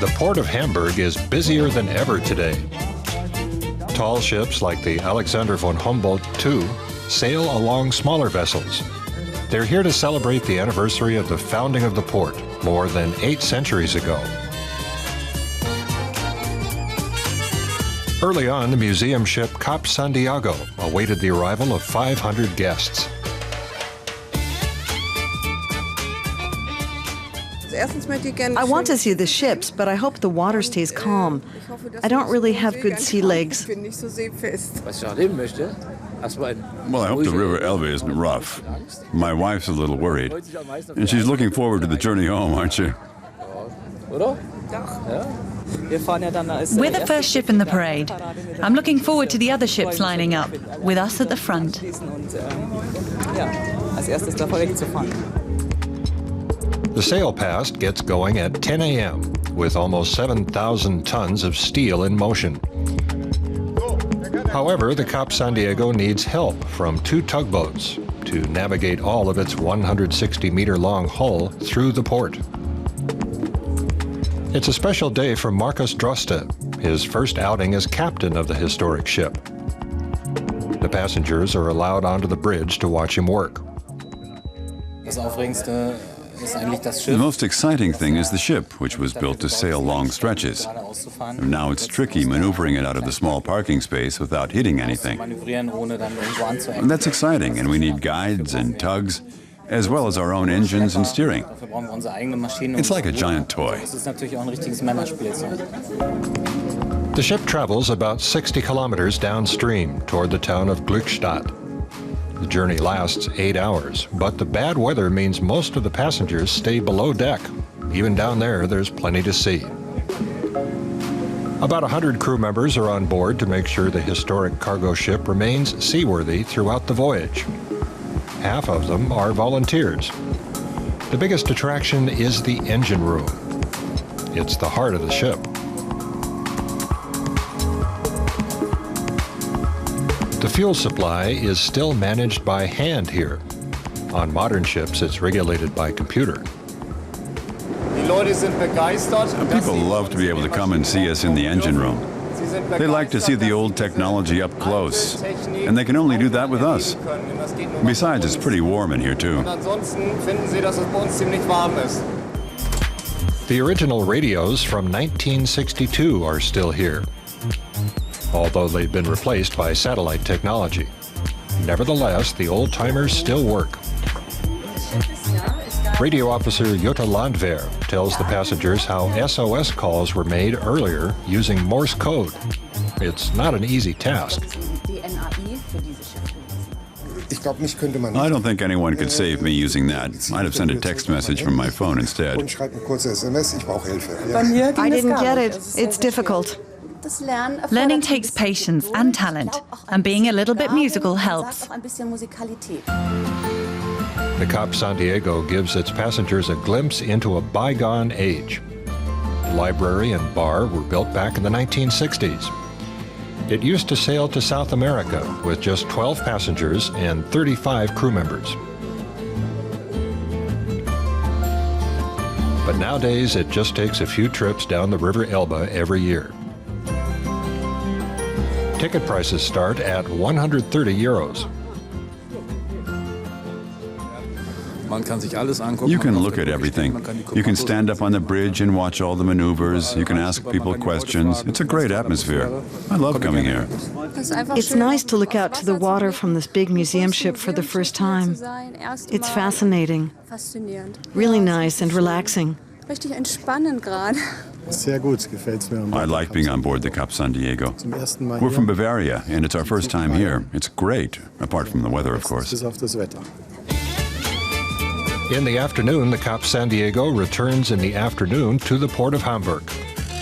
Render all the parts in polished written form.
The port of Hamburg is busier than ever today. Tall ships like the Alexander von Humboldt II sail along smaller vessels. They're here to celebrate the anniversary of the founding of the port more than 8 centuries ago. Early on, the museum ship Cap Santiago awaited the arrival of 500 guests. I want to see the ships, but I hope the water stays calm. I don't really have good sea legs. Well, I hope the River Elbe isn't rough. My wife's a little worried. And she's looking forward to the journey home, aren't you? We're the first ship in the parade. I'm looking forward to the other ships lining up, with us at the front. The sail past gets going at 10 a.m. with almost 7,000 tons of steel in motion. However, the Cap Santiago needs help from 2 tugboats to navigate all of its 160-meter-long hull through the port. It's a special day for Markus Droste, his first outing as captain of the historic ship. The passengers are allowed onto the bridge to watch him work. The most exciting thing is the ship, which was built to sail long stretches. Now it's tricky maneuvering it out of the small parking space without hitting anything. That's exciting, and we need guides and tugs, as well as our own engines and steering. It's like a giant toy. The ship travels about 60 kilometers downstream toward the town of Glückstadt. The journey lasts 8 hours, but the bad weather means most of the passengers stay below deck. Even down there, there's plenty to see. About 100 crew members are on board to make sure the historic cargo ship remains seaworthy throughout the voyage. Half of them are volunteers. The biggest attraction is the engine room. It's the heart of the ship. The fuel supply is still managed by hand here. On modern ships, it's regulated by computer. People love to be able to come and see us in the engine room. They like to see the old technology up close, and they can only do that with us. Besides, it's pretty warm in here, too. The original radios from 1962 are still here, although they've been replaced by satellite technology. Nevertheless, the old-timers still work. Radio officer Jutta Landwehr tells the passengers how SOS calls were made earlier using Morse code. It's not an easy task. I don't think anyone could save me using that. I'd have sent a text message from my phone instead. I didn't get it. It's difficult. Learning takes patience and talent, and being a little bit musical helps. The Cap Santiago gives its passengers a glimpse into a bygone age. The library and bar were built back in the 1960s. It used to sail to South America with just 12 passengers and 35 crew members. But nowadays, it just takes a few trips down the River Elbe every year. Ticket prices start at 130 euros. You can look at everything. You can stand up on the bridge and watch all the maneuvers. You can ask people questions. It's a great atmosphere. I love coming here. It's nice to look out to the water from this big museum ship for the first time. It's fascinating. Really nice and relaxing. I like being on board the Cap Santiago. We're from Bavaria, and it's our first time here. It's great, apart from the weather, of course. In the afternoon, the Cap Santiago returns in the afternoon to the port of Hamburg,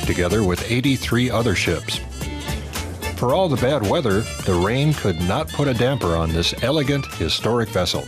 together with 83 other ships. For all the bad weather, the rain could not put a damper on this elegant, historic vessel.